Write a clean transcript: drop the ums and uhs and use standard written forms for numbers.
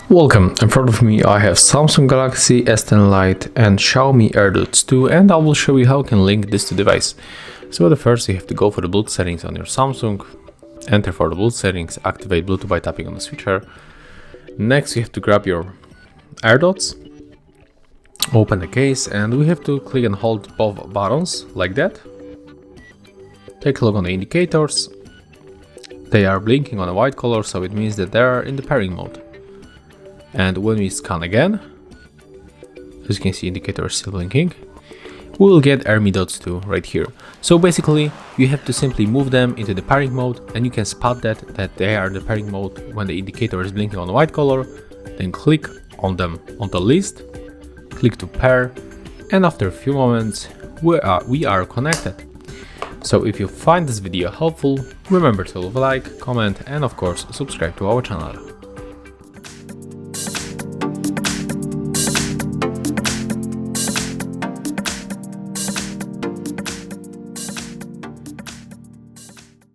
Welcome, in front of me I have Samsung Galaxy S10 Lite and Xiaomi AirDots 2, and I will show you how you can link this to the device. So the first you have to go for the Bluetooth settings on your Samsung, enter for the Bluetooth settings, activate Bluetooth by tapping on the switcher. Next you have to grab your AirDots, open the case, and we have to click and hold both buttons like that. Take a look on the indicators. They are blinking on a white color, so it means that they are in the pairing mode. And when we scan again, as you can see, indicator is still blinking, we will get AirDots 2 right here. So basically you have to simply move them into the pairing mode, and you can spot that they are in the pairing mode when the indicator is blinking on the white color. Then click on them on the list, click to pair, and after a few moments we are connected. So if you find this video helpful, remember to leave a like, comment, and of course subscribe to our channel.